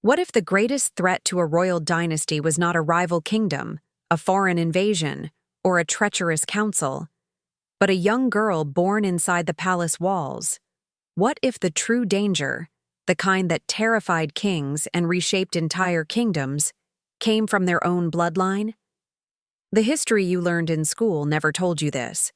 What if the greatest threat to a royal dynasty was not a rival kingdom, a foreign invasion, or a treacherous council, but a young girl born inside the palace walls? What if the true danger, the kind that terrified kings and reshaped entire kingdoms, came from their own bloodline? The history you learned in school never told you this,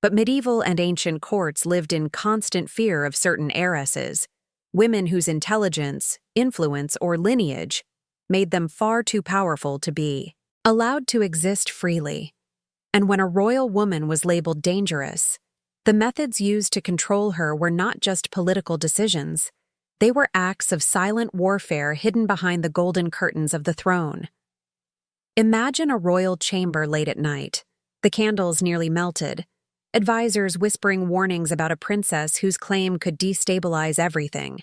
but medieval and ancient courts lived in constant fear of certain heiresses, women whose intelligence, influence, or lineage made them far too powerful to be allowed to exist freely. And when a royal woman was labeled dangerous, the methods used to control her were not just political decisions. They were acts of silent warfare hidden behind the golden curtains of the throne. Imagine a royal chamber late at night, the candles nearly melted, advisors whispering warnings about a princess whose claim could destabilize everything.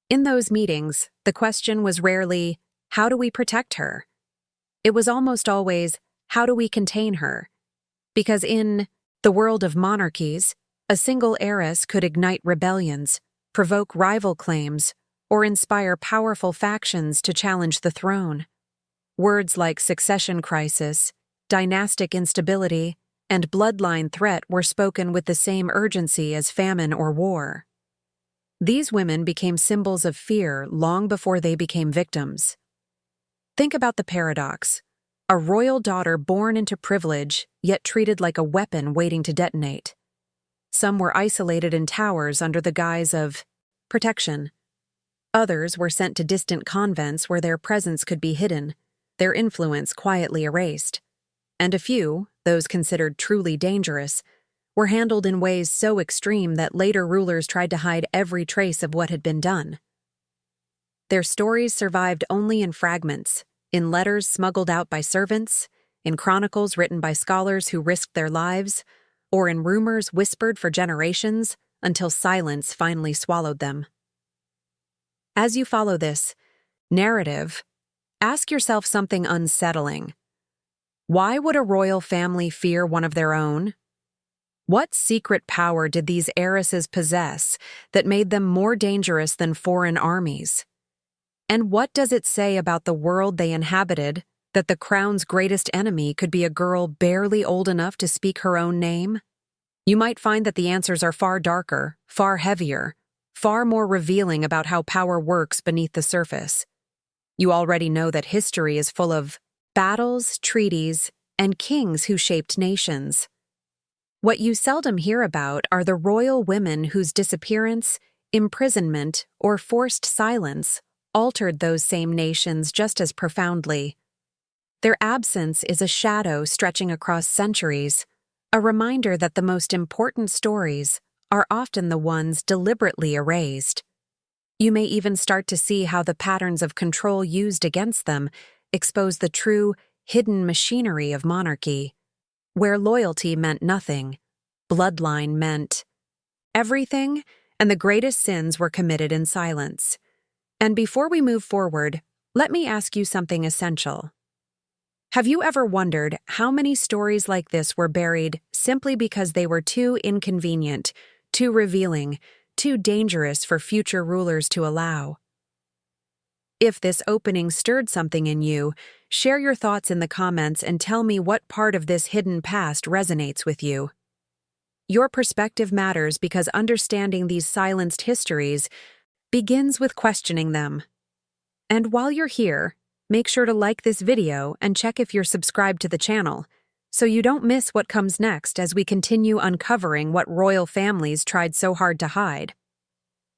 In those meetings, the question was rarely, how do we protect her? It was almost always, how do we contain her? Because in the world of monarchies, a single heiress could ignite rebellions, provoke rival claims, or inspire powerful factions to challenge the throne. Words like succession crisis, dynastic instability, and bloodline threat were spoken with the same urgency as famine or war. These women became symbols of fear long before they became victims. Think about the paradox: a royal daughter born into privilege, yet treated like a weapon waiting to detonate. Some were isolated in towers under the guise of protection. Others were sent to distant convents where their presence could be hidden, their influence quietly erased. And a few, those considered truly dangerous, were handled in ways so extreme that later rulers tried to hide every trace of what had been done. Their stories survived only in fragments, in letters smuggled out by servants, in chronicles written by scholars who risked their lives, or in rumors whispered for generations until silence finally swallowed them. As you follow this narrative, ask yourself something unsettling. Why would a royal family fear one of their own? What secret power did these heiresses possess that made them more dangerous than foreign armies? And what does it say about the world they inhabited that the crown's greatest enemy could be a girl barely old enough to speak her own name? You might find that the answers are far darker, far heavier, far more revealing about how power works beneath the surface. You already know that history is full of battles, treaties, and kings who shaped nations. What you seldom hear about are the royal women whose disappearance, imprisonment, or forced silence altered those same nations just as profoundly. Their absence is a shadow stretching across centuries, a reminder that the most important stories are often the ones deliberately erased. You may even start to see how the patterns of control used against them expose the true, hidden machinery of monarchy, where loyalty meant nothing, bloodline meant everything, and the greatest sins were committed in silence. And before we move forward, let me ask you something essential. Have you ever wondered how many stories like this were buried simply because they were too inconvenient, too revealing, too dangerous for future rulers to allow? If this opening stirred something in you, share your thoughts in the comments and tell me what part of this hidden past resonates with you. Your perspective matters because understanding these silenced histories begins with questioning them. And while you're here, make sure to like this video and check if you're subscribed to the channel, so you don't miss what comes next as we continue uncovering what royal families tried so hard to hide.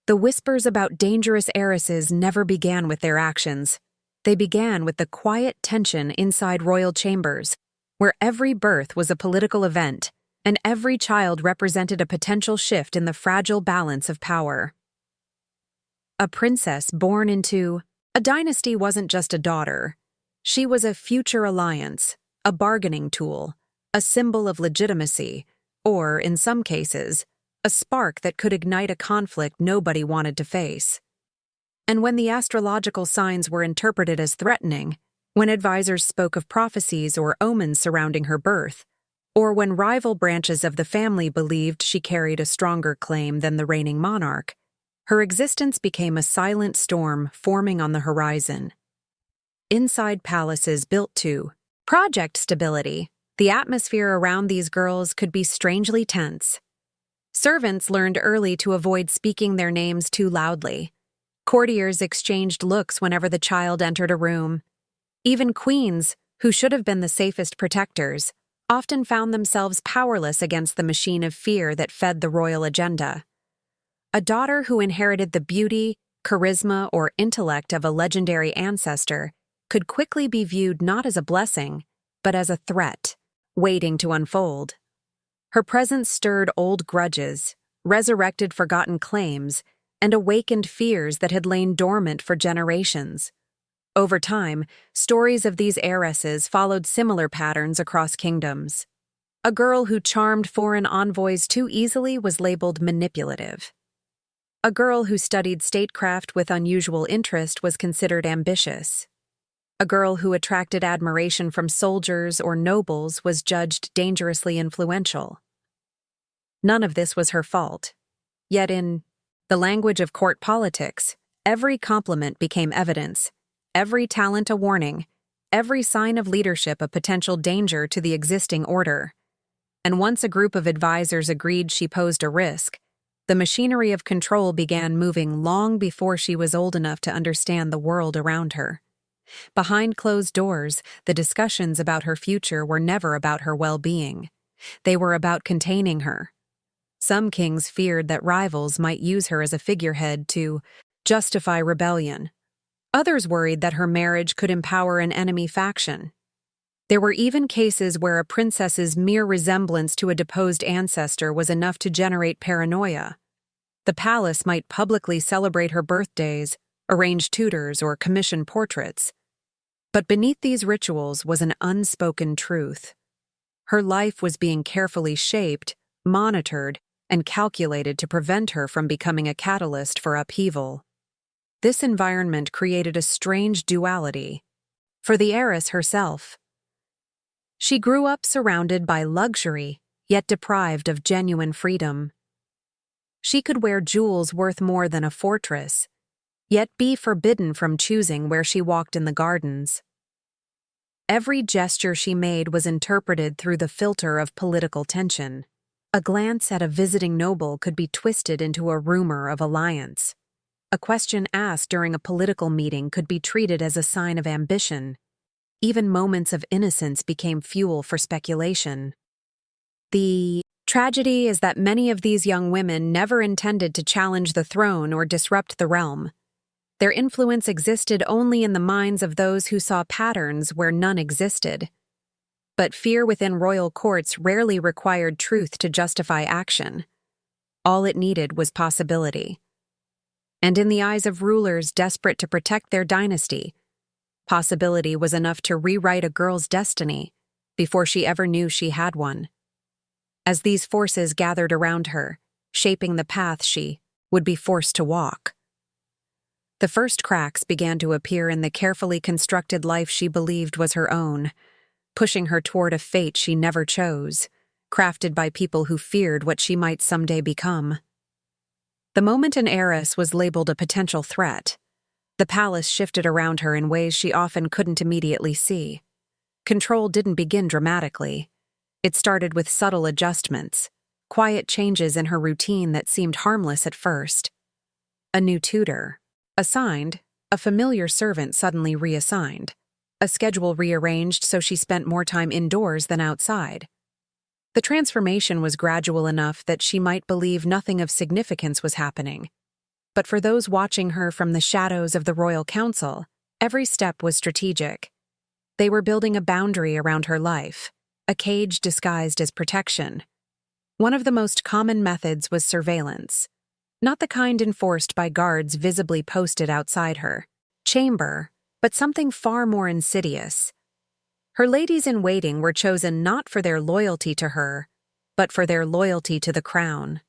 The whispers about dangerous heiresses never began with their actions. They began with the quiet tension inside royal chambers, where every birth was a political event, and every child represented a potential shift in the fragile balance of power. A princess born into a dynasty wasn't just a daughter. She was a future alliance, a bargaining tool, a symbol of legitimacy, or, in some cases, a spark that could ignite a conflict nobody wanted to face. And when the astrological signs were interpreted as threatening, when advisors spoke of prophecies or omens surrounding her birth, or when rival branches of the family believed she carried a stronger claim than the reigning monarch, Her existence became a silent storm forming on the horizon. Inside palaces built to project stability, the atmosphere around these girls could be strangely tense. Servants learned early to avoid speaking their names too loudly. Courtiers exchanged looks whenever the child entered a room. Even queens, who should have been the safest protectors, often found themselves powerless against the machine of fear that fed the royal agenda. A daughter who inherited the beauty, charisma, or intellect of a legendary ancestor could quickly be viewed not as a blessing, but as a threat, waiting to unfold. Her presence stirred old grudges, resurrected forgotten claims, and awakened fears that had lain dormant for generations. Over time, stories of these heiresses followed similar patterns across kingdoms. A girl who charmed foreign envoys too easily was labeled manipulative. A girl who studied statecraft with unusual interest was considered ambitious. A girl who attracted admiration from soldiers or nobles was judged dangerously influential. None of this was her fault. Yet in the language of court politics, every compliment became evidence, every talent a warning, every sign of leadership a potential danger to the existing order. And once a group of advisors agreed she posed a risk, the machinery of control began moving long before she was old enough to understand the world around her. Behind closed doors, the discussions about her future were never about her well-being. They were about containing her. Some kings feared that rivals might use her as a figurehead to justify rebellion. Others worried that her marriage could empower an enemy faction. There were even cases where a princess's mere resemblance to a deposed ancestor was enough to generate paranoia. The palace might publicly celebrate her birthdays, arrange tutors, or commission portraits. But beneath these rituals was an unspoken truth. Her life was being carefully shaped, monitored, and calculated to prevent her from becoming a catalyst for upheaval. This environment created a strange duality. For the heiress herself, she grew up surrounded by luxury, yet deprived of genuine freedom. She could wear jewels worth more than a fortress, yet be forbidden from choosing where she walked in the gardens. Every gesture she made was interpreted through the filter of political tension. A glance at a visiting noble could be twisted into a rumor of alliance. A question asked during a political meeting could be treated as a sign of ambition. Even moments of innocence became fuel for speculation. The tragedy is that many of these young women never intended to challenge the throne or disrupt the realm. Their influence existed only in the minds of those who saw patterns where none existed. But fear within royal courts rarely required truth to justify action. All it needed was possibility. And in the eyes of rulers desperate to protect their dynasty, possibility was enough to rewrite a girl's destiny before she ever knew she had one. As these forces gathered around her, shaping the path she would be forced to walk, the first cracks began to appear in the carefully constructed life she believed was her own, pushing her toward a fate she never chose, crafted by people who feared what she might someday become. The moment an heiress was labeled a potential threat, the palace shifted around her in ways she often couldn't immediately see. Control didn't begin dramatically. It started with subtle adjustments, quiet changes in her routine that seemed harmless at first. A new tutor assigned, a familiar servant suddenly reassigned, a schedule rearranged so she spent more time indoors than outside. The transformation was gradual enough that she might believe nothing of significance was happening. But for those watching her from the shadows of the royal council, every step was strategic. They were building a boundary around her life, a cage disguised as protection. One of the most common methods was surveillance, not the kind enforced by guards visibly posted outside her chamber, but something far more insidious. Her ladies-in-waiting were chosen not for their loyalty to her, but for their loyalty to the crown.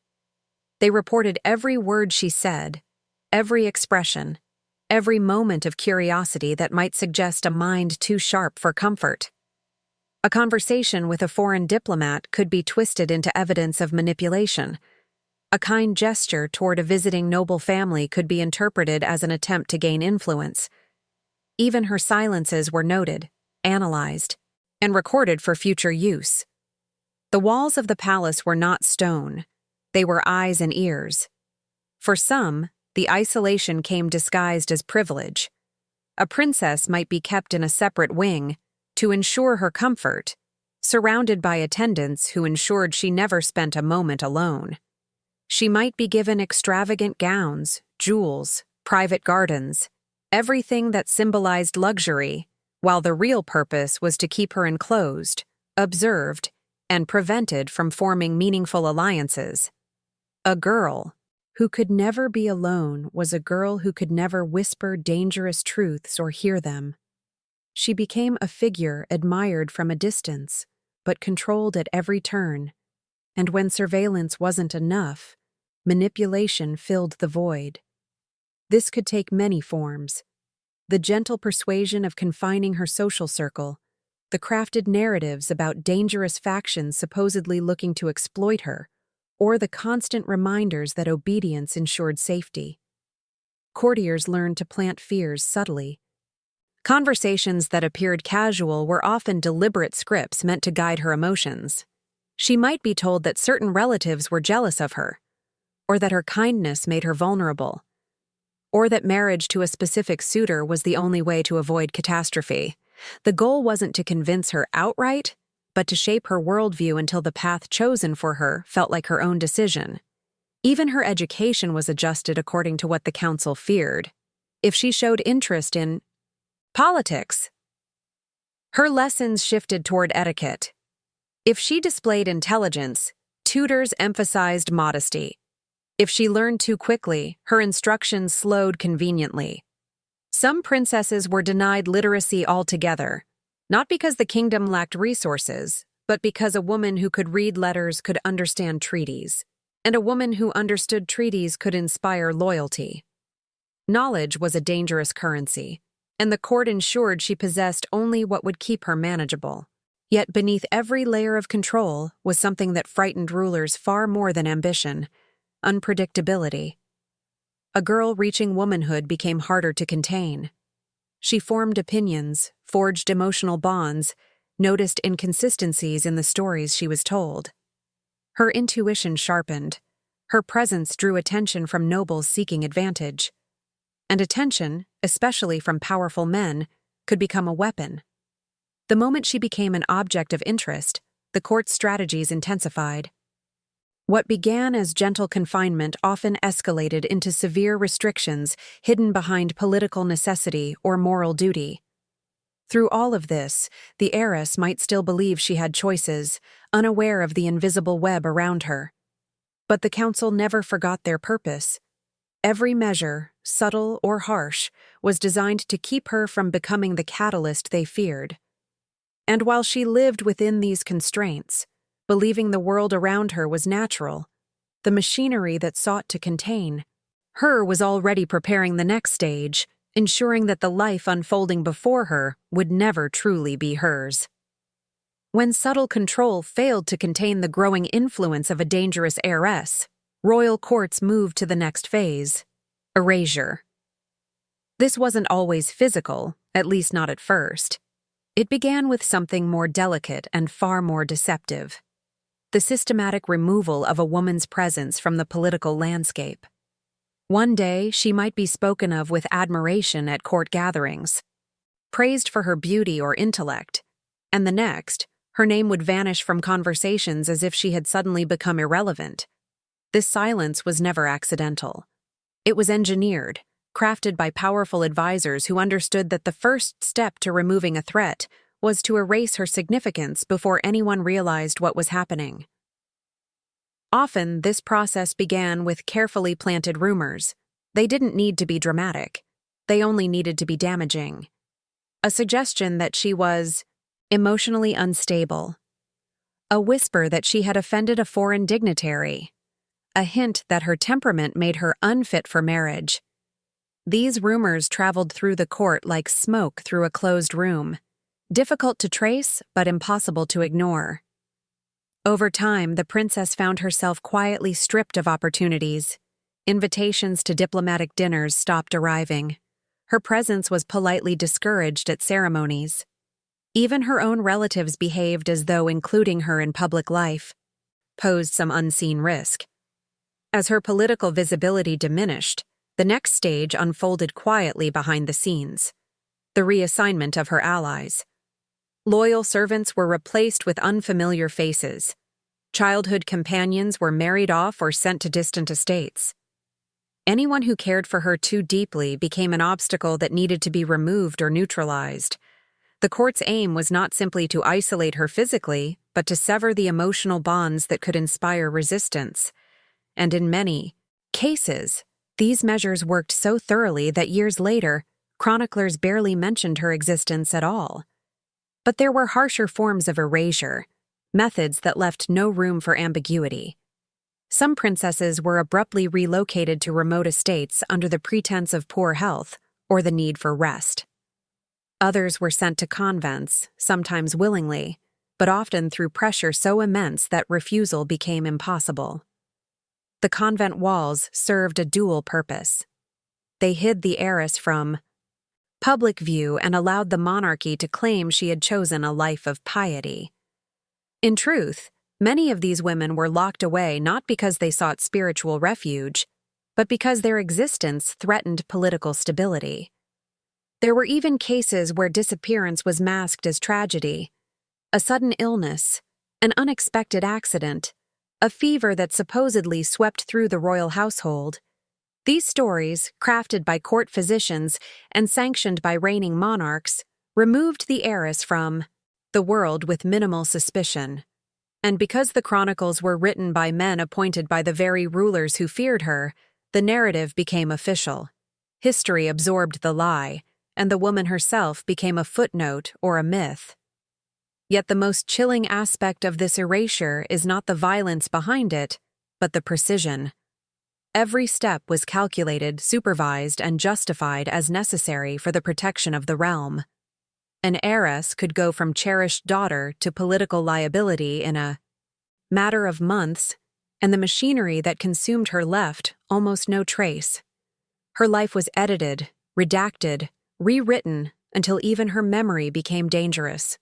They reported every word she said, every expression, every moment of curiosity that might suggest a mind too sharp for comfort. A conversation with a foreign diplomat could be twisted into evidence of manipulation. A kind gesture toward a visiting noble family could be interpreted as an attempt to gain influence. Even her silences were noted, analyzed, and recorded for future use. The walls of the palace were not stone. They were eyes and ears. For some, the isolation came disguised as privilege. A princess might be kept in a separate wing to ensure her comfort, surrounded by attendants who ensured she never spent a moment alone. She might be given extravagant gowns, jewels, private gardens, everything that symbolized luxury, while the real purpose was to keep her enclosed, observed, and prevented from forming meaningful alliances. A girl who could never be alone was a girl who could never whisper dangerous truths or hear them. She became a figure admired from a distance, but controlled at every turn. And when surveillance wasn't enough, manipulation filled the void. This could take many forms. The gentle persuasion of confining her social circle, the crafted narratives about dangerous factions supposedly looking to exploit her, or the constant reminders that obedience ensured safety. Courtiers learned to plant fears subtly. Conversations that appeared casual were often deliberate scripts meant to guide her emotions. She might be told that certain relatives were jealous of her, or that her kindness made her vulnerable, or that marriage to a specific suitor was the only way to avoid catastrophe. The goal wasn't to convince her outright, but to shape her worldview until the path chosen for her felt like her own decision. Even her education was adjusted according to what the council feared. If she showed interest in politics, her lessons shifted toward etiquette. If she displayed intelligence, tutors emphasized modesty. If she learned too quickly, her instructions slowed conveniently. Some princesses were denied literacy altogether, not because the kingdom lacked resources, but because a woman who could read letters could understand treaties, and a woman who understood treaties could inspire loyalty. Knowledge was a dangerous currency, and the court ensured she possessed only what would keep her manageable. Yet beneath every layer of control was something that frightened rulers far more than ambition: unpredictability. A girl reaching womanhood became harder to contain. She formed opinions, forged emotional bonds, noticed inconsistencies in the stories she was told. Her intuition sharpened. Her presence drew attention from nobles seeking advantage. And attention, especially from powerful men, could become a weapon. The moment she became an object of interest, the court's strategies intensified. What began as gentle confinement often escalated into severe restrictions hidden behind political necessity or moral duty. Through all of this, the heiress might still believe she had choices, unaware of the invisible web around her. But the council never forgot their purpose. Every measure, subtle or harsh, was designed to keep her from becoming the catalyst they feared. And while she lived within these constraints, believing the world around her was natural, the machinery that sought to contain her was already preparing the next stage, ensuring that the life unfolding before her would never truly be hers. When subtle control failed to contain the growing influence of a dangerous heiress, royal courts moved to the next phase: erasure. This wasn't always physical, at least not at first. It began with something more delicate and far more deceptive: the systematic removal of a woman's presence from the political landscape. One day, she might be spoken of with admiration at court gatherings, praised for her beauty or intellect, and the next, her name would vanish from conversations as if she had suddenly become irrelevant. This silence was never accidental. It was engineered, crafted by powerful advisors who understood that the first step to removing a threat was to erase her significance before anyone realized what was happening. Often, this process began with carefully planted rumors. They didn't need to be dramatic. They only needed to be damaging. A suggestion that she was emotionally unstable. A whisper that she had offended a foreign dignitary. A hint that her temperament made her unfit for marriage. These rumors traveled through the court like smoke through a closed room, difficult to trace but impossible to ignore. Over time, the princess found herself quietly stripped of opportunities. Invitations to diplomatic dinners stopped arriving. Her presence was politely discouraged at ceremonies. Even her own relatives behaved as though including her in public life posed some unseen risk. As her political visibility diminished, the next stage unfolded quietly behind the scenes: the reassignment of her allies. Loyal servants were replaced with unfamiliar faces. Childhood companions were married off or sent to distant estates. Anyone who cared for her too deeply became an obstacle that needed to be removed or neutralized. The court's aim was not simply to isolate her physically, but to sever the emotional bonds that could inspire resistance. And in many cases, these measures worked so thoroughly that years later, chroniclers barely mentioned her existence at all. But there were harsher forms of erasure, methods that left no room for ambiguity. Some princesses were abruptly relocated to remote estates under the pretense of poor health or the need for rest. Others were sent to convents, sometimes willingly, but often through pressure so immense that refusal became impossible. The convent walls served a dual purpose. They hid the heiress from public view and allowed the monarchy to claim she had chosen a life of piety. In truth, many of these women were locked away not because they sought spiritual refuge, but because their existence threatened political stability. There were even cases where disappearance was masked as tragedy: a sudden illness, an unexpected accident, a fever that supposedly swept through the royal household. These stories, crafted by court physicians and sanctioned by reigning monarchs, removed the heiress from the world with minimal suspicion. And because the chronicles were written by men appointed by the very rulers who feared her, the narrative became official. History absorbed the lie, and the woman herself became a footnote or a myth. Yet the most chilling aspect of this erasure is not the violence behind it, but the precision. Every step was calculated, supervised, and justified as necessary for the protection of the realm. An heiress could go from cherished daughter to political liability in a matter of months, and the machinery that consumed her left almost no trace. Her life was edited, redacted, rewritten until even her memory became dangerous.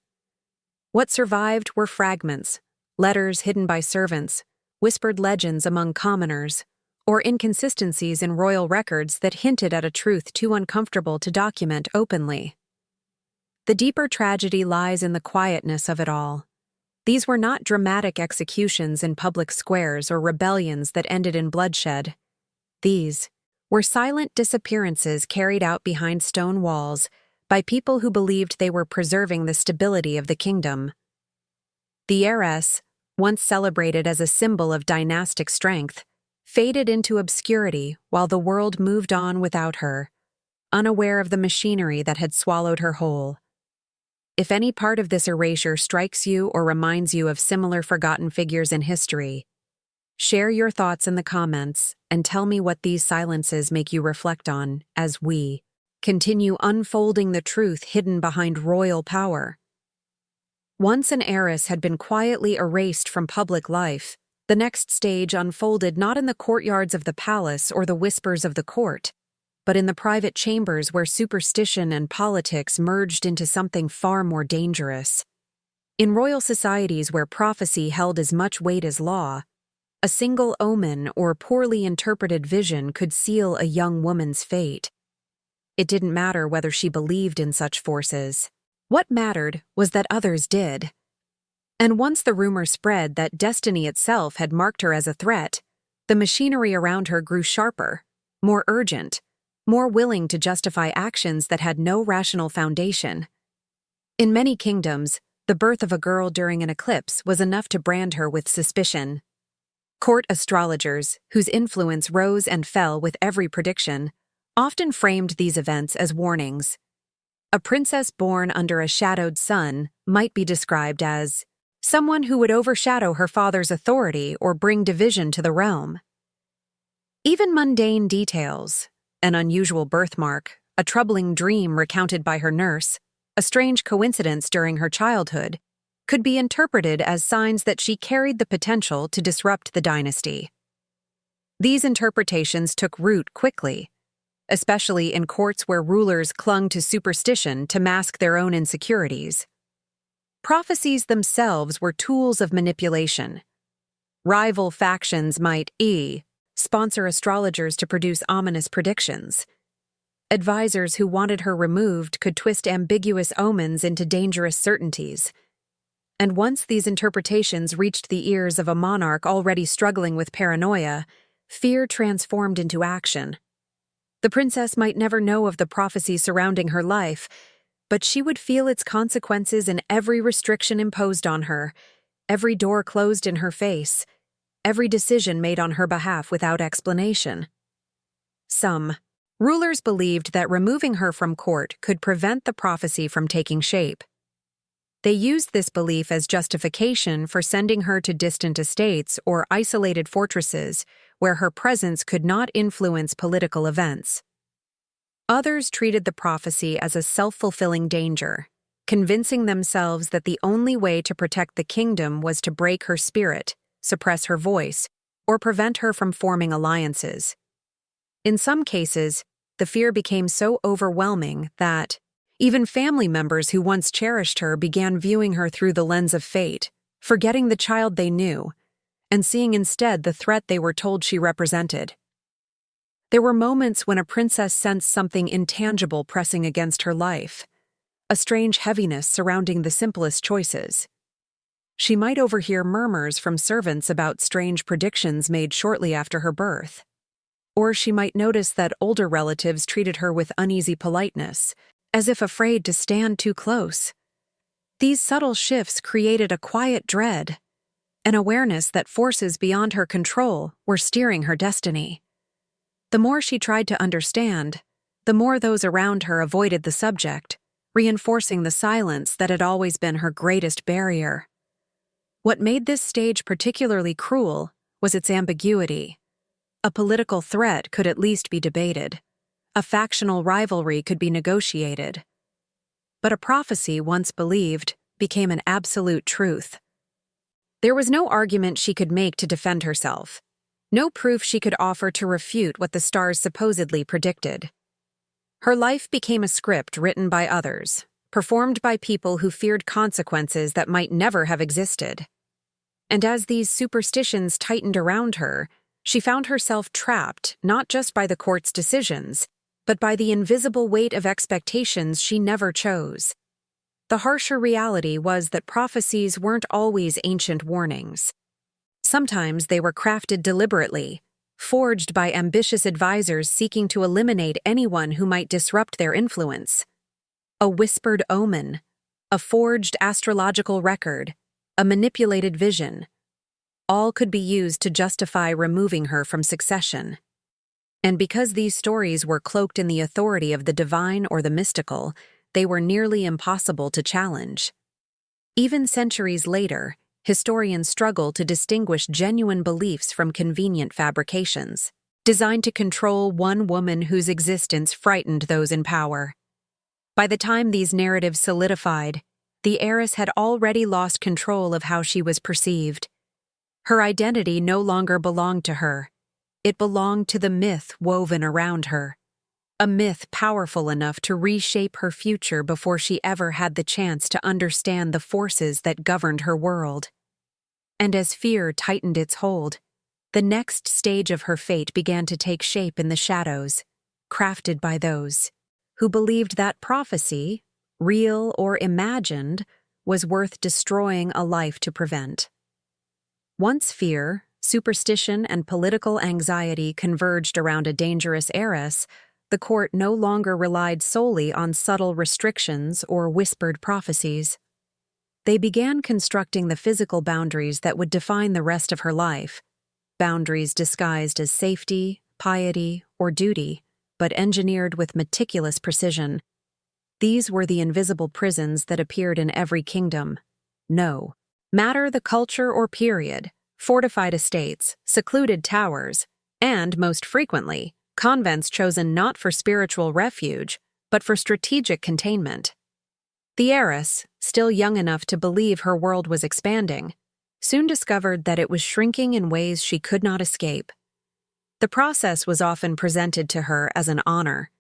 What survived were fragments, letters hidden by servants, whispered legends among commoners, or inconsistencies in royal records that hinted at a truth too uncomfortable to document openly. The deeper tragedy lies in the quietness of it all. These were not dramatic executions in public squares or rebellions that ended in bloodshed. These were silent disappearances carried out behind stone walls by people who believed they were preserving the stability of the kingdom. The heiress, once celebrated as a symbol of dynastic strength, faded into obscurity while the world moved on without her, unaware of the machinery that had swallowed her whole. If any part of this erasure strikes you or reminds you of similar forgotten figures in history, share your thoughts in the comments and tell me what these silences make you reflect on as we continue unfolding the truth hidden behind royal power. Once an heiress had been quietly erased from public life, the next stage unfolded not in the courtyards of the palace or the whispers of the court, but in the private chambers where superstition and politics merged into something far more dangerous. In royal societies where prophecy held as much weight as law, a single omen or poorly interpreted vision could seal a young woman's fate. It didn't matter whether she believed in such forces. What mattered was that others did. And once the rumor spread that destiny itself had marked her as a threat, the machinery around her grew sharper, more urgent, more willing to justify actions that had no rational foundation. In many kingdoms, the birth of a girl during an eclipse was enough to brand her with suspicion. Court astrologers, whose influence rose and fell with every prediction, often framed these events as warnings. A princess born under a shadowed sun might be described as someone who would overshadow her father's authority or bring division to the realm. Even mundane details, an unusual birthmark, a troubling dream recounted by her nurse, a strange coincidence during her childhood, could be interpreted as signs that she carried the potential to disrupt the dynasty. These interpretations took root quickly, especially in courts where rulers clung to superstition to mask their own insecurities. Prophecies themselves were tools of manipulation. Rival factions might sponsor astrologers to produce ominous predictions. Advisors who wanted her removed could twist ambiguous omens into dangerous certainties. And once these interpretations reached the ears of a monarch already struggling with paranoia, fear transformed into action. The princess might never know of the prophecy surrounding her life, but she would feel its consequences in every restriction imposed on her, every door closed in her face, every decision made on her behalf without explanation. Some rulers believed that removing her from court could prevent the prophecy from taking shape. They used this belief as justification for sending her to distant estates or isolated fortresses where her presence could not influence political events. Others treated the prophecy as a self-fulfilling danger, convincing themselves that the only way to protect the kingdom was to break her spirit, suppress her voice, or prevent her from forming alliances. In some cases, the fear became so overwhelming that even family members who once cherished her began viewing her through the lens of fate, forgetting the child they knew, and seeing instead the threat they were told she represented. There were moments when a princess sensed something intangible pressing against her life, a strange heaviness surrounding the simplest choices. She might overhear murmurs from servants about strange predictions made shortly after her birth. Or she might notice that older relatives treated her with uneasy politeness, as if afraid to stand too close. These subtle shifts created a quiet dread, an awareness that forces beyond her control were steering her destiny. The more she tried to understand, the more those around her avoided the subject, reinforcing the silence that had always been her greatest barrier. What made this stage particularly cruel was its ambiguity. A political threat could at least be debated. A factional rivalry could be negotiated. But a prophecy once believed became an absolute truth. There was no argument she could make to defend herself, no proof she could offer to refute what the stars supposedly predicted. Her life became a script written by others, performed by people who feared consequences that might never have existed. And as these superstitions tightened around her, she found herself trapped not just by the court's decisions, but by the invisible weight of expectations she never chose. The harsher reality was that prophecies weren't always ancient warnings. Sometimes they were crafted deliberately, forged by ambitious advisors seeking to eliminate anyone who might disrupt their influence. A whispered omen, a forged astrological record, a manipulated vision. All could be used to justify removing her from succession. And because these stories were cloaked in the authority of the divine or the mystical, they were nearly impossible to challenge. Even centuries later, historians struggle to distinguish genuine beliefs from convenient fabrications, designed to control one woman whose existence frightened those in power. By the time these narratives solidified, the heiress had already lost control of how she was perceived. Her identity no longer belonged to her. It belonged to the myth woven around her, a myth powerful enough to reshape her future before she ever had the chance to understand the forces that governed her world. And as fear tightened its hold, the next stage of her fate began to take shape in the shadows, crafted by those who believed that prophecy, real or imagined, was worth destroying a life to prevent. Once fear, superstition, and political anxiety converged around a dangerous heiress, the court no longer relied solely on subtle restrictions or whispered prophecies. They began constructing the physical boundaries that would define the rest of her life, boundaries disguised as safety, piety, or duty, but engineered with meticulous precision. These were the invisible prisons that appeared in every kingdom. No matter the culture or period, fortified estates, secluded towers, and, most frequently, convents chosen not for spiritual refuge, but for strategic containment. The heiress, still young enough to believe her world was expanding, soon discovered that it was shrinking in ways she could not escape. The process was often presented to her as an honor.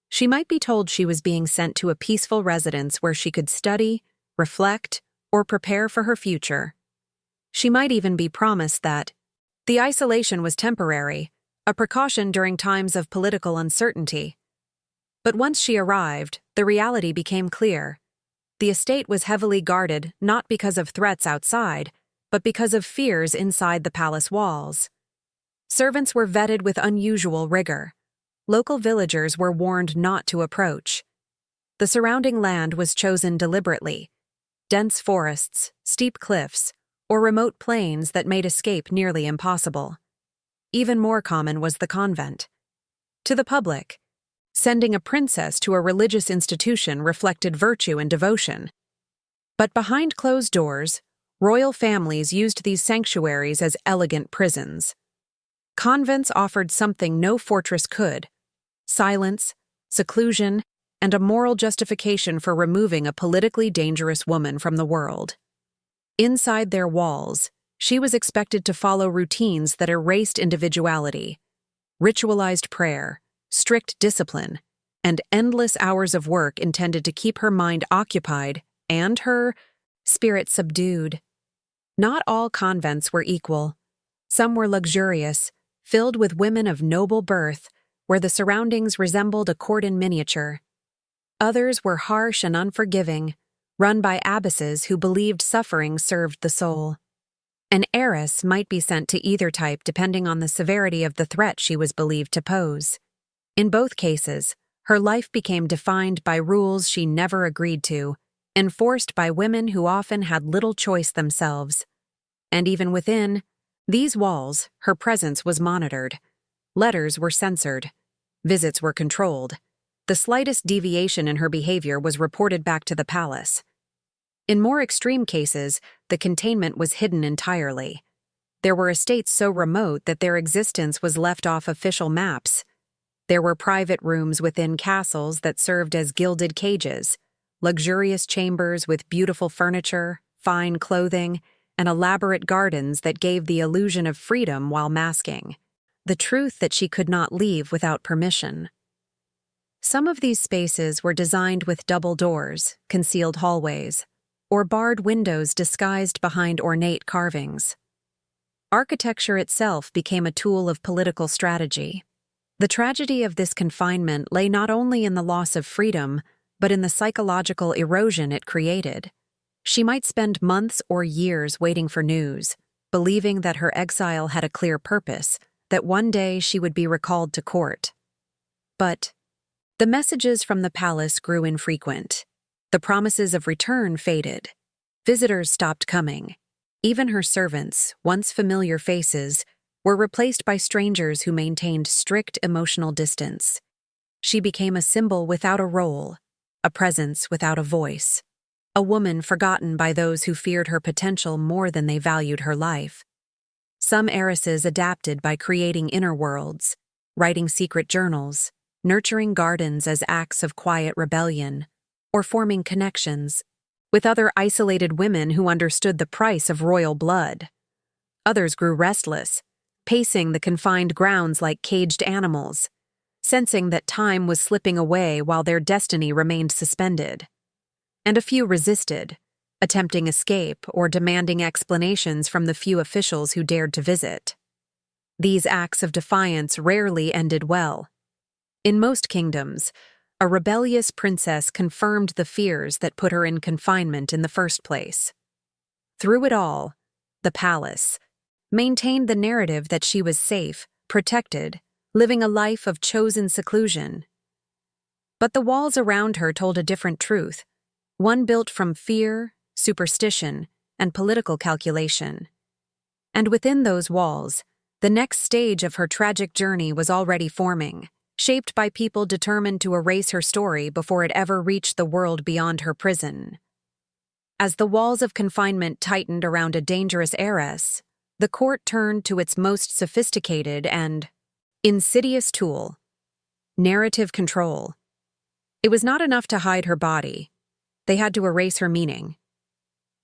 She might be told she was being sent to a peaceful residence where she could study, reflect, or prepare for her future. She might even be promised that the isolation was temporary, a precaution during times of political uncertainty. But once she arrived, the reality became clear. The estate was heavily guarded not because of threats outside, but because of fears inside the palace walls. Servants were vetted with unusual rigor. Local villagers were warned not to approach. The surrounding land was chosen deliberately: dense forests, steep cliffs, or remote plains that made escape nearly impossible. Even more common was the convent. To the public, sending a princess to a religious institution reflected virtue and devotion. But behind closed doors, royal families used these sanctuaries as elegant prisons. Convents offered something no fortress could: silence, seclusion, and a moral justification for removing a politically dangerous woman from the world. Inside their walls, she was expected to follow routines that erased individuality: ritualized prayer, strict discipline, and endless hours of work intended to keep her mind occupied and her spirit subdued. Not all convents were equal. Some were luxurious, filled with women of noble birth, where the surroundings resembled a court in miniature. Others were harsh and unforgiving, run by abbesses who believed suffering served the soul. An heiress might be sent to either type depending on the severity of the threat she was believed to pose. In both cases, her life became defined by rules she never agreed to, enforced by women who often had little choice themselves. And even within these walls, her presence was monitored. Letters were censored. Visits were controlled. The slightest deviation in her behavior was reported back to the palace. In more extreme cases, the containment was hidden entirely. There were estates so remote that their existence was left off official maps. There were private rooms within castles that served as gilded cages, luxurious chambers with beautiful furniture, fine clothing, and elaborate gardens that gave the illusion of freedom while masking the truth that she could not leave without permission. Some of these spaces were designed with double doors, concealed hallways, or barred windows disguised behind ornate carvings. Architecture itself became a tool of political strategy. The tragedy of this confinement lay not only in the loss of freedom, but in the psychological erosion it created. She might spend months or years waiting for news, believing that her exile had a clear purpose, that one day she would be recalled to court. But the messages from the palace grew infrequent. The promises of return faded. Visitors stopped coming. Even her servants, once familiar faces, were replaced by strangers who maintained strict emotional distance. She became a symbol without a role, a presence without a voice, a woman forgotten by those who feared her potential more than they valued her life. Some heiresses adapted by creating inner worlds, writing secret journals, nurturing gardens as acts of quiet rebellion, or forming connections with other isolated women who understood the price of royal blood. Others grew restless, pacing the confined grounds like caged animals, sensing that time was slipping away while their destiny remained suspended. And a few resisted, attempting escape or demanding explanations from the few officials who dared to visit. These acts of defiance rarely ended well. In most kingdoms, a rebellious princess confirmed the fears that put her in confinement in the first place. Through it all, the palace maintained the narrative that she was safe, protected, living a life of chosen seclusion. But the walls around her told a different truth, one built from fear, superstition, and political calculation. And within those walls, the next stage of her tragic journey was already forming, shaped by people determined to erase her story before it ever reached the world beyond her prison. As the walls of confinement tightened around a dangerous heiress, the court turned to its most sophisticated and insidious tool: narrative control. It was not enough to hide her body. they had to erase her meaning.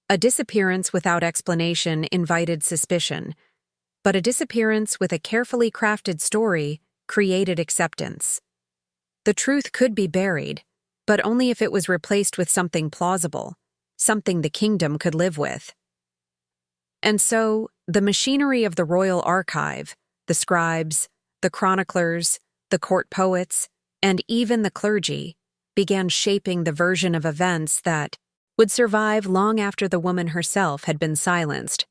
A disappearance without explanation invited suspicion, but a disappearance with a carefully crafted story created acceptance. The truth could be buried, but only if it was replaced with something plausible, something the kingdom could live with. And so, the machinery of the royal archive, the scribes, the chroniclers, the court poets, and even the clergy, began shaping the version of events that would survive long after the woman herself had been silenced.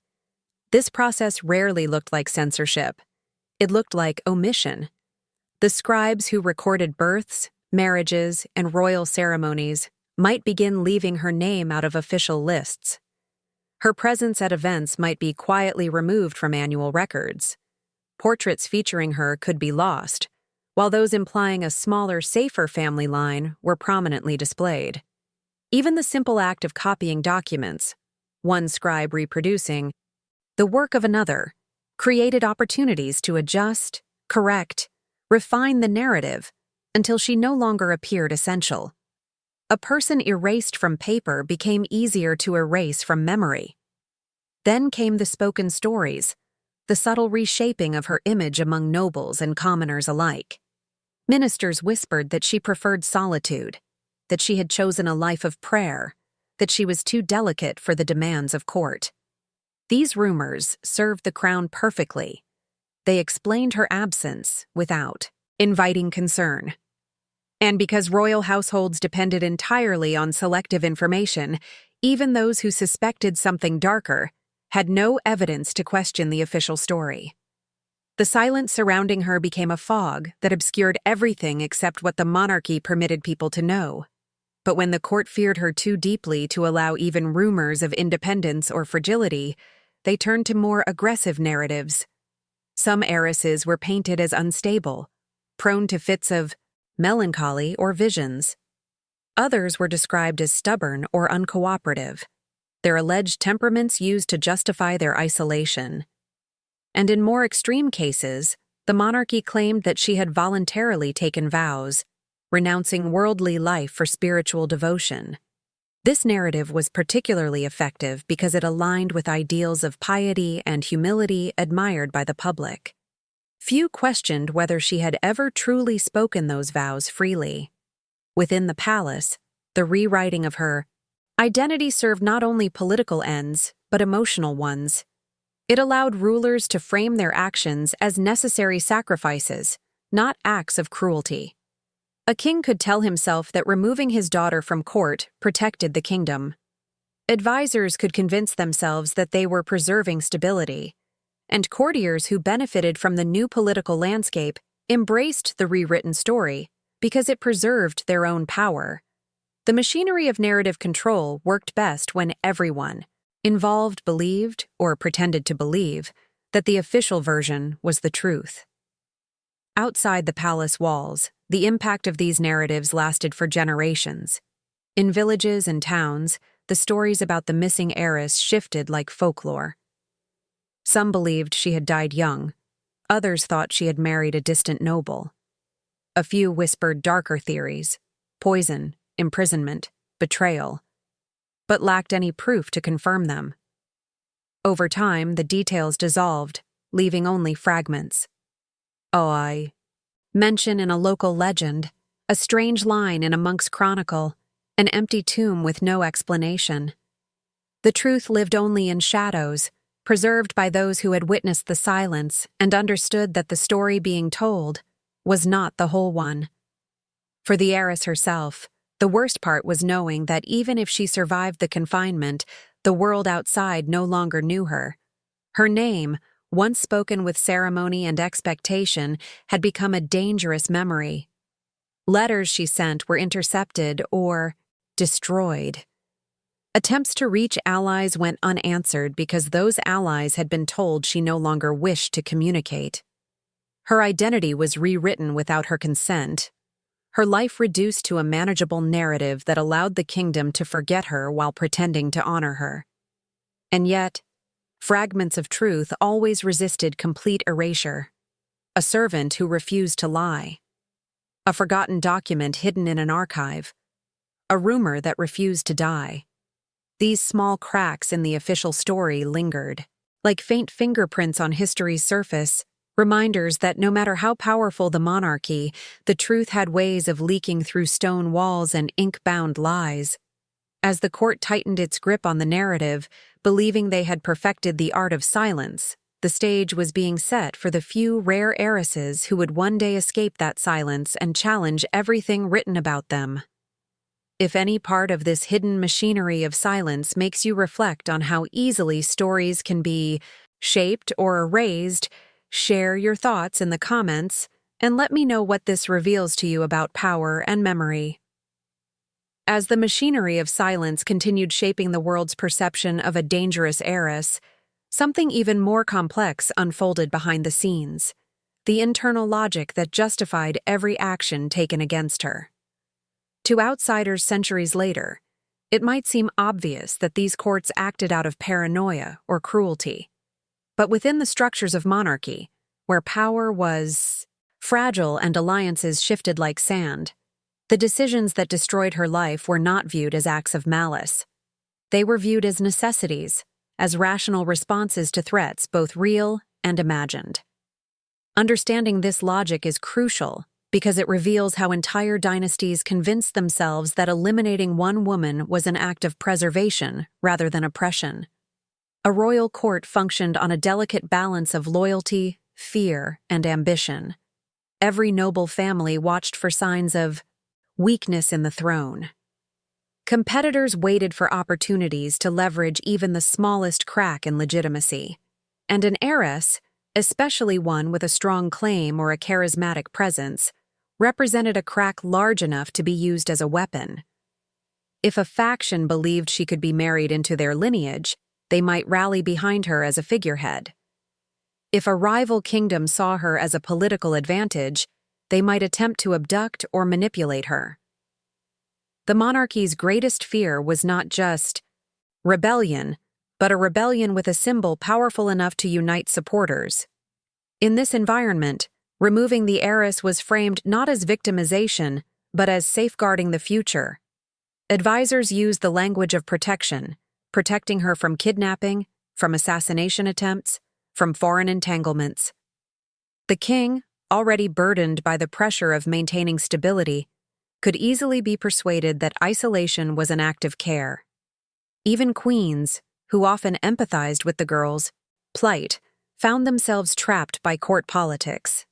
This process rarely looked like censorship. It looked like omission. The scribes who recorded births, marriages, and royal ceremonies might begin leaving her name out of official lists. Her presence at events might be quietly removed from annual records. Portraits featuring her could be lost, while those implying a smaller, safer family line were prominently displayed. Even the simple act of copying documents, one scribe reproducing the work of another, created opportunities to adjust, correct, refine the narrative until she no longer appeared essential. A person erased from paper became easier to erase from memory. Then came the spoken stories, the subtle reshaping of her image among nobles and commoners alike. Ministers whispered that she preferred solitude, that she had chosen a life of prayer, that she was too delicate for the demands of court. These rumors served the crown perfectly. They explained her absence without inviting concern. And because royal households depended entirely on selective information, even those who suspected something darker had no evidence to question the official story. The silence surrounding her became a fog that obscured everything except what the monarchy permitted people to know. But when the court feared her too deeply to allow even rumors of independence or fragility, they turned to more aggressive narratives. Some heiresses were painted as unstable, prone to fits of melancholy or visions. Others were described as stubborn or uncooperative, their alleged temperaments used to justify their isolation. And in more extreme cases, the monarchy claimed that she had voluntarily taken vows, renouncing worldly life for spiritual devotion. This narrative was particularly effective because it aligned with ideals of piety and humility admired by the public. Few questioned whether she had ever truly spoken those vows freely. Within the palace, the rewriting of her identity served not only political ends, but emotional ones. It allowed rulers to frame their actions as necessary sacrifices, not acts of cruelty. A king could tell himself that removing his daughter from court protected the kingdom. Advisors could convince themselves that they were preserving stability, and courtiers who benefited from the new political landscape embraced the rewritten story because it preserved their own power. The machinery of narrative control worked best when everyone involved believed, or pretended to believe, that the official version was the truth. Outside the palace walls, the impact of these narratives lasted for generations. In villages and towns, the stories about the missing heiress shifted like folklore. Some believed she had died young. Others thought she had married a distant noble. A few whispered darker theories: poison, imprisonment, betrayal, but lacked any proof to confirm them. Over time, the details dissolved, leaving only fragments. Mention in a local legend, a strange line in a monk's chronicle, an empty tomb with no explanation. The truth lived only in shadows, preserved by those who had witnessed the silence and understood that the story being told was not the whole one. For the heiress herself, the worst part was knowing that even if she survived the confinement, the world outside no longer knew her. Her name, once spoken with ceremony and expectation, had become a dangerous memory. Letters she sent were intercepted or destroyed. Attempts to reach allies went unanswered because those allies had been told she no longer wished to communicate. Her identity was rewritten without her consent. Her life reduced to a manageable narrative that allowed the kingdom to forget her while pretending to honor her. And yet, fragments of truth always resisted complete erasure. A servant who refused to lie. A forgotten document hidden in an archive. a rumor that refused to die. These small cracks in the official story lingered, like faint fingerprints on history's surface, reminders that no matter how powerful the monarchy, the truth had ways of leaking through stone walls and ink-bound lies. As the court tightened its grip on the narrative, believing they had perfected the art of silence, the stage was being set for the few rare heiresses who would one day escape that silence and challenge everything written about them. If any part of this hidden machinery of silence makes you reflect on how easily stories can be shaped or erased, share your thoughts in the comments and let me know what this reveals to you about power and memory. As the machinery of silence continued shaping the world's perception of a dangerous heiress, something even more complex unfolded behind the scenes, the internal logic that justified every action taken against her. To outsiders centuries later, it might seem obvious that these courts acted out of paranoia or cruelty. But within the structures of monarchy, where power was fragile and alliances shifted like sand, the decisions that destroyed her life were not viewed as acts of malice. They were viewed as necessities, as rational responses to threats both real and imagined. Understanding this logic is crucial because it reveals how entire dynasties convinced themselves that eliminating one woman was an act of preservation rather than oppression. A royal court functioned on a delicate balance of loyalty, fear, and ambition. Every noble family watched for signs of weakness in the throne. Competitors waited for opportunities to leverage even the smallest crack in legitimacy. And an heiress, especially one with a strong claim or a charismatic presence, represented a crack large enough to be used as a weapon. If a faction believed she could be married into their lineage, they might rally behind her as a figurehead. If a rival kingdom saw her as a political advantage, they might attempt to abduct or manipulate her. The monarchy's greatest fear was not just rebellion, but a rebellion with a symbol powerful enough to unite supporters. In this environment, removing the heiress was framed not as victimization, but as safeguarding the future. Advisors used the language of protection, protecting her from kidnapping, from assassination attempts, from foreign entanglements. The king, already burdened by the pressure of maintaining stability, could easily be persuaded that isolation was an act of care. Even queens, who often empathized with the girl's plight, found themselves trapped by court politics.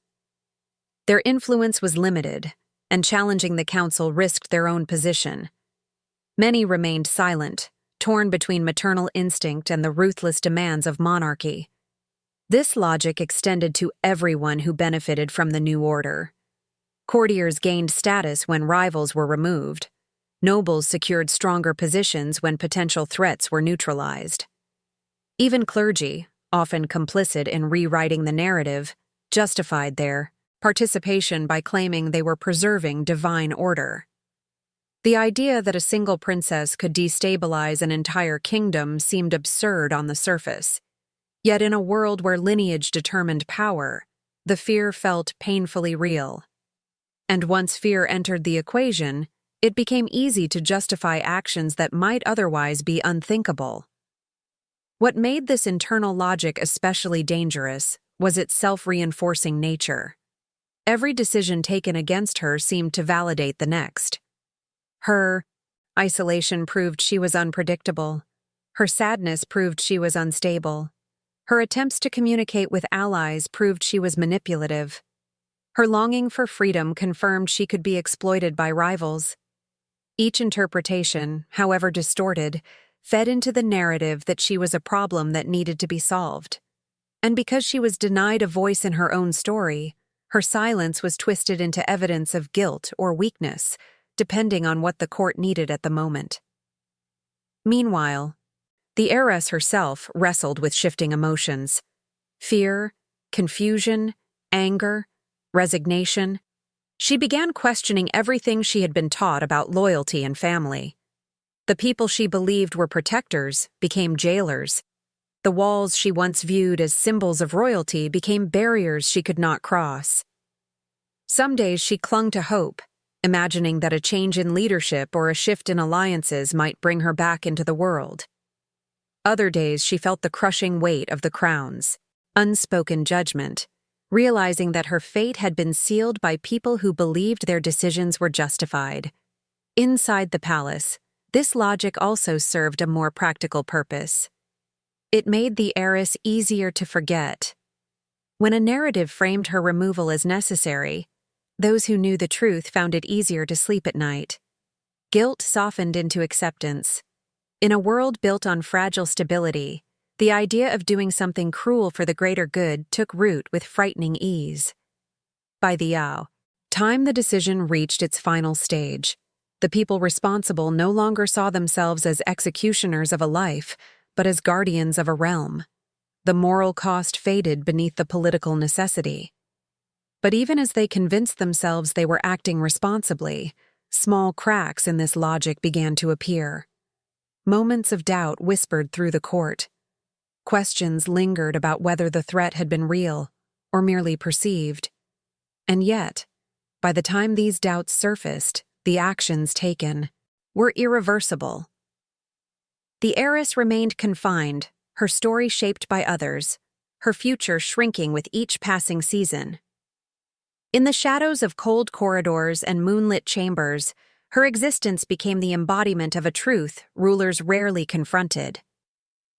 Their influence was limited, and challenging the council risked their own position. Many remained silent, torn between maternal instinct and the ruthless demands of monarchy. This logic extended to everyone who benefited from the new order. Courtiers gained status when rivals were removed. Nobles secured stronger positions when potential threats were neutralized. Even clergy, often complicit in rewriting the narrative, justified their participation by claiming they were preserving divine order. The idea that a single princess could destabilize an entire kingdom seemed absurd on the surface. Yet in a world where lineage determined power, the fear felt painfully real. And once fear entered the equation, it became easy to justify actions that might otherwise be unthinkable. What made this internal logic especially dangerous was its self-reinforcing nature. Every decision taken against her seemed to validate the next. Her isolation proved she was unpredictable. Her sadness proved she was unstable. Her attempts to communicate with allies proved she was manipulative. Her longing for freedom confirmed she could be exploited by rivals. Each interpretation, however distorted, fed into the narrative that she was a problem that needed to be solved. And because she was denied a voice in her own story, her silence was twisted into evidence of guilt or weakness, depending on what the court needed at the moment. Meanwhile, the heiress herself wrestled with shifting emotions: fear, confusion, anger, resignation. She began questioning everything she had been taught about loyalty and family. The people she believed were protectors became jailers. The walls she once viewed as symbols of royalty became barriers she could not cross. Some days she clung to hope, imagining that a change in leadership or a shift in alliances might bring her back into the world. Other days she felt the crushing weight of the crown's unspoken judgment, realizing that her fate had been sealed by people who believed their decisions were justified. Inside the palace, this logic also served a more practical purpose. It made the heiress easier to forget. When a narrative framed her removal as necessary, those who knew the truth found it easier to sleep at night. Guilt softened into acceptance. In a world built on fragile stability, the idea of doing something cruel for the greater good took root with frightening ease. By the time the decision reached its final stage, the people responsible no longer saw themselves as executioners of a life, but as guardians of a realm. The moral cost faded beneath the political necessity. But even as they convinced themselves they were acting responsibly, small cracks in this logic began to appear. Moments of doubt whispered through the court. Questions lingered about whether the threat had been real or merely perceived. And yet, by the time these doubts surfaced, the actions taken were irreversible. The heiress remained confined, her story shaped by others, her future shrinking with each passing season. In the shadows of cold corridors and moonlit chambers, her existence became the embodiment of a truth rulers rarely confronted.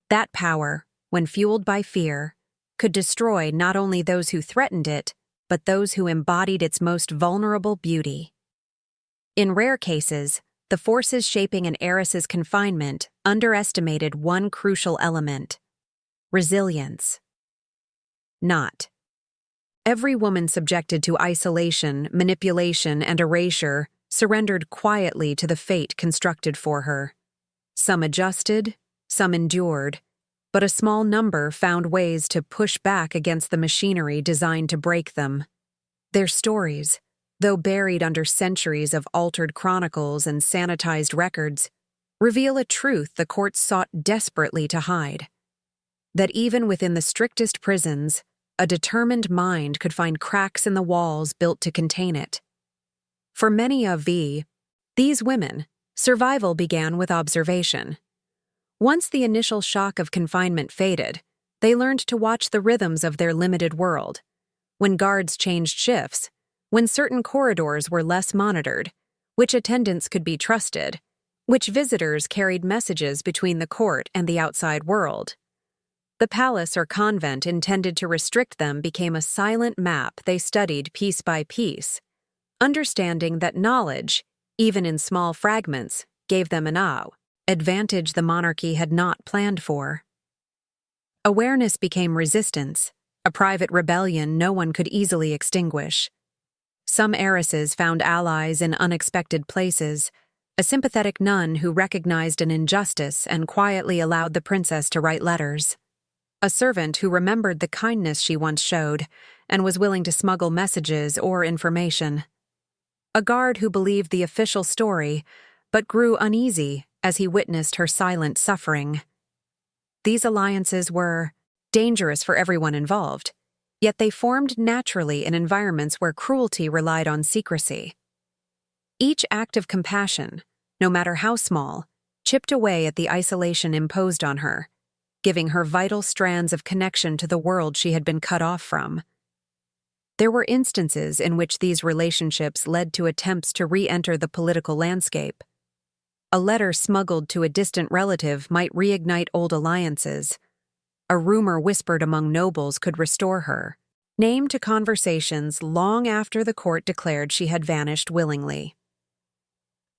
That power, when fueled by fear, could destroy not only those who threatened it, but those who embodied its most vulnerable beauty. In rare cases, the forces shaping an heiress's confinement underestimated one crucial element: resilience. Not every woman subjected to isolation, manipulation, and erasure surrendered quietly to the fate constructed for her. Some adjusted, some endured, but a small number found ways to push back against the machinery designed to break them. Their stories, though buried under centuries of altered chronicles and sanitized records, reveal a truth the courts sought desperately to hide: that even within the strictest prisons, a determined mind could find cracks in the walls built to contain it. For many of these women, survival began with observation. Once the initial shock of confinement faded, they learned to watch the rhythms of their limited world. When guards changed shifts, when certain corridors were less monitored, which attendants could be trusted, which visitors carried messages between the court and the outside world. The palace or convent intended to restrict them became a silent map they studied piece by piece, understanding that knowledge, even in small fragments, gave them an advantage the monarchy had not planned for. Awareness became resistance, a private rebellion no one could easily extinguish. Some heiresses found allies in unexpected places: a sympathetic nun who recognized an injustice and quietly allowed the princess to write letters; a servant who remembered the kindness she once showed and was willing to smuggle messages or information; a guard who believed the official story but grew uneasy as he witnessed her silent suffering. These alliances were dangerous for everyone involved, yet they formed naturally in environments where cruelty relied on secrecy. Each act of compassion, no matter how small, chipped away at the isolation imposed on her, giving her vital strands of connection to the world she had been cut off from. There were instances in which these relationships led to attempts to re-enter the political landscape. A letter smuggled to a distant relative might reignite old alliances. A rumor whispered among nobles could restore her name to conversations long after the court declared she had vanished willingly.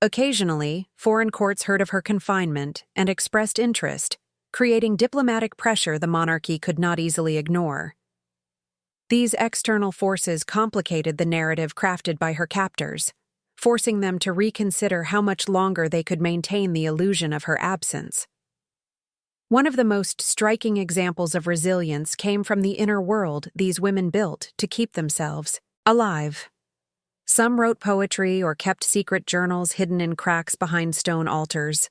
Occasionally, foreign courts heard of her confinement and expressed interest, creating diplomatic pressure the monarchy could not easily ignore. These external forces complicated the narrative crafted by her captors, forcing them to reconsider how much longer they could maintain the illusion of her absence. One of the most striking examples of resilience came from the inner world these women built to keep themselves alive. Some wrote poetry or kept secret journals hidden in cracks behind stone altars.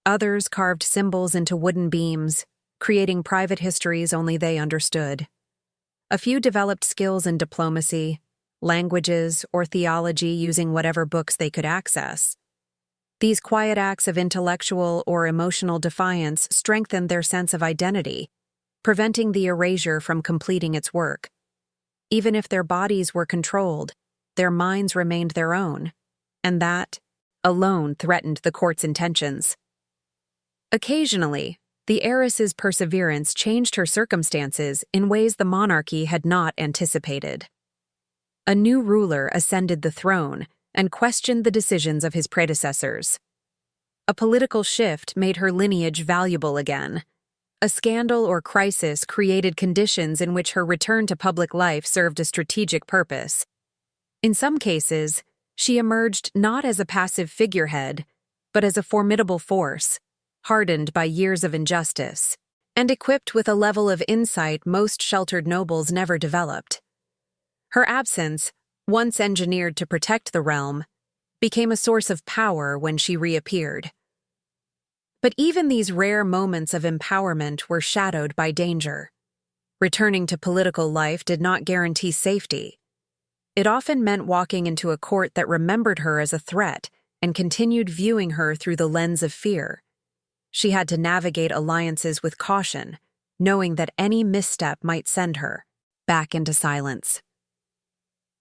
Others carved symbols into wooden beams, creating private histories only they understood. A few developed skills in diplomacy, languages, or theology using whatever books they could access. These quiet acts of intellectual or emotional defiance strengthened their sense of identity, preventing the erasure from completing its work. Even if their bodies were controlled, their minds remained their own, and that alone threatened the court's intentions. Occasionally, the heiress's perseverance changed her circumstances in ways the monarchy had not anticipated. A new ruler ascended the throne and questioned the decisions of his predecessors. A political shift made her lineage valuable again. A scandal or crisis created conditions in which her return to public life served a strategic purpose. In some cases, she emerged not as a passive figurehead, but as a formidable force, hardened by years of injustice, and equipped with a level of insight most sheltered nobles never developed. Her absence, once engineered to protect the realm, became a source of power when she reappeared. But even these rare moments of empowerment were shadowed by danger. Returning to political life did not guarantee safety. It often meant walking into a court that remembered her as a threat and continued viewing her through the lens of fear. She had to navigate alliances with caution, knowing that any misstep might send her back into silence.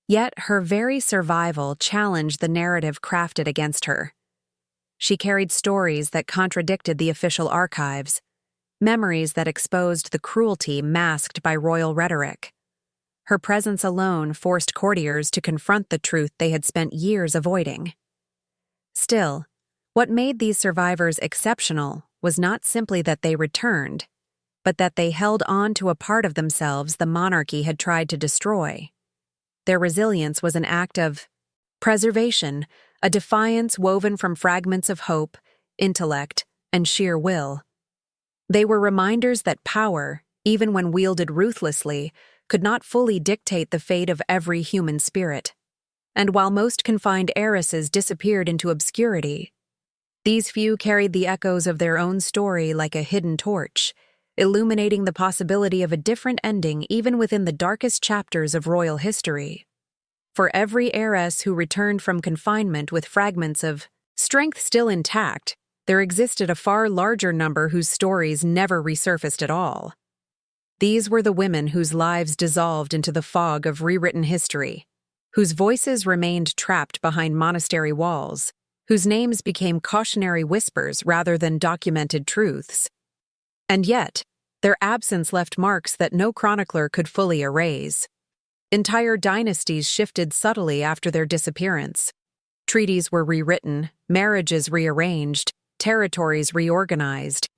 Yet her very survival challenged the narrative crafted against her. She carried stories that contradicted the official archives, memories that exposed the cruelty masked by royal rhetoric. Her presence alone forced courtiers to confront the truth they had spent years avoiding. Still, what made these survivors exceptional was not simply that they returned, but that they held on to a part of themselves the monarchy had tried to destroy. Their resilience was an act of preservation, a defiance woven from fragments of hope, intellect, and sheer will. They were reminders that power, even when wielded ruthlessly, could not fully dictate the fate of every human spirit. And while most confined heiresses disappeared into obscurity, these few carried the echoes of their own story like a hidden torch, illuminating the possibility of a different ending even within the darkest chapters of royal history. For every heiress who returned from confinement with fragments of strength still intact, there existed a far larger number whose stories never resurfaced at all. These were the women whose lives dissolved into the fog of rewritten history, whose voices remained trapped behind monastery walls, whose names became cautionary whispers rather than documented truths. And yet, their absence left marks that no chronicler could fully erase. Entire dynasties shifted subtly after their disappearance. Treaties were rewritten, marriages rearranged, territories reorganized,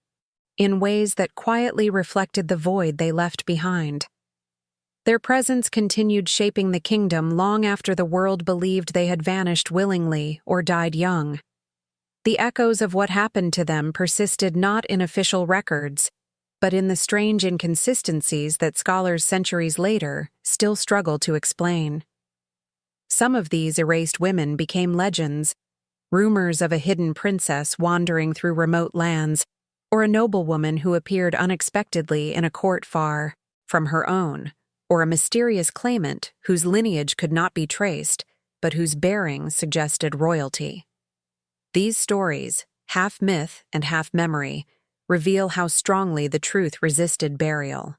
in ways that quietly reflected the void they left behind. Their presence continued shaping the kingdom long after the world believed they had vanished willingly or died young. The echoes of what happened to them persisted not in official records, but in the strange inconsistencies that scholars centuries later still struggle to explain. Some of these erased women became legends, rumors of a hidden princess wandering through remote lands, or a noblewoman who appeared unexpectedly in a court far from her own, or a mysterious claimant whose lineage could not be traced, but whose bearing suggested royalty. These stories, half myth and half memory, reveal how strongly the truth resisted burial.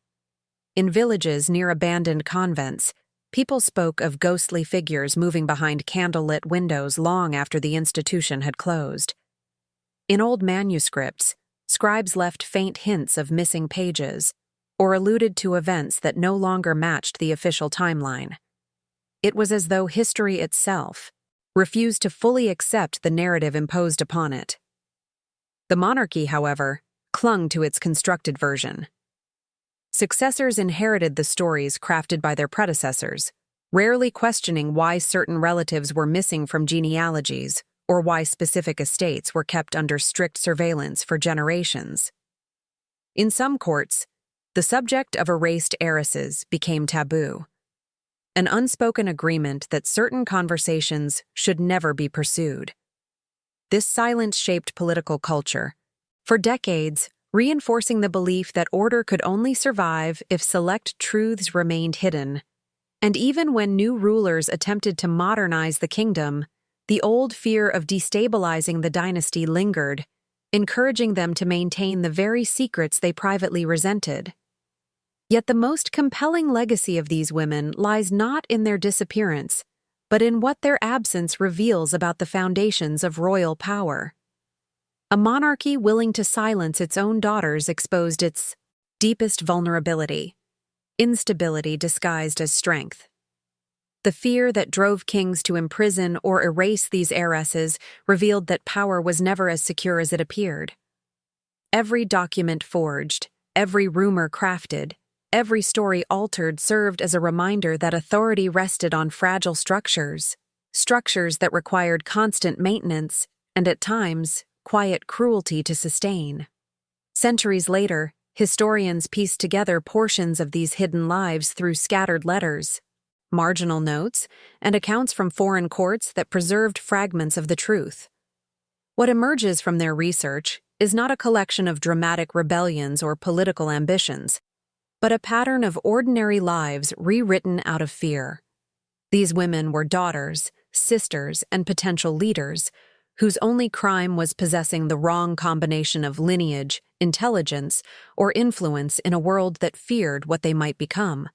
In villages near abandoned convents, people spoke of ghostly figures moving behind candlelit windows long after the institution had closed. In old manuscripts, scribes left faint hints of missing pages, or alluded to events that no longer matched the official timeline. It was as though history itself refused to fully accept the narrative imposed upon it. The monarchy, however, clung to its constructed version. Successors inherited the stories crafted by their predecessors, rarely questioning why certain relatives were missing from genealogies or why specific estates were kept under strict surveillance for generations. In some courts, the subject of erased heiresses became taboo, an unspoken agreement that certain conversations should never be pursued. This silence shaped political culture, for decades, reinforcing the belief that order could only survive if select truths remained hidden. And even when new rulers attempted to modernize the kingdom, the old fear of destabilizing the dynasty lingered, encouraging them to maintain the very secrets they privately resented. Yet the most compelling legacy of these women lies not in their disappearance, but in what their absence reveals about the foundations of royal power. A monarchy willing to silence its own daughters exposed its deepest vulnerability, instability disguised as strength. The fear that drove kings to imprison or erase these heiresses revealed that power was never as secure as it appeared. Every document forged, every rumor crafted, every story altered served as a reminder that authority rested on fragile structures that required constant maintenance and, at times, quiet cruelty to sustain. Centuries later, historians pieced together portions of these hidden lives through scattered letters, marginal notes, and accounts from foreign courts that preserved fragments of the truth. What emerges from their research is not a collection of dramatic rebellions or political ambitions, but a pattern of ordinary lives rewritten out of fear. These women were daughters, sisters, and potential leaders, whose only crime was possessing the wrong combination of lineage, intelligence, or influence in a world that feared what they might become.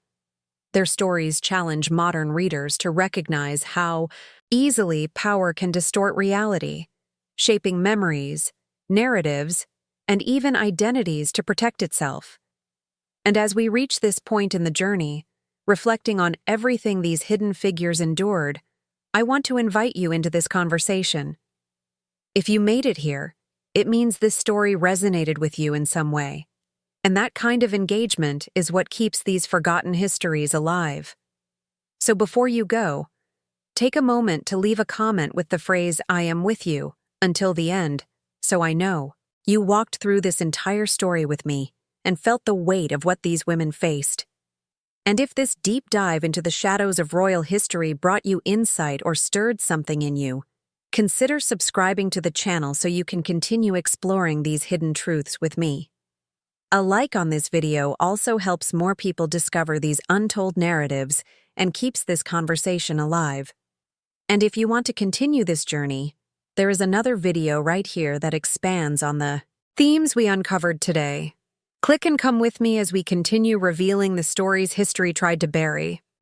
Their stories challenge modern readers to recognize how easily power can distort reality, shaping memories, narratives, and even identities to protect itself. And as we reach this point in the journey, reflecting on everything these hidden figures endured, I want to invite you into this conversation. If you made it here, it means this story resonated with you in some way. And that kind of engagement is what keeps these forgotten histories alive. So before you go, take a moment to leave a comment with the phrase, "I am with you," until the end, so I know you walked through this entire story with me and felt the weight of what these women faced. And if this deep dive into the shadows of royal history brought you insight or stirred something in you, consider subscribing to the channel so you can continue exploring these hidden truths with me. A like on this video also helps more people discover these untold narratives and keeps this conversation alive. And if you want to continue this journey, there is another video right here that expands on the themes we uncovered today. Click and come with me as we continue revealing the stories history tried to bury.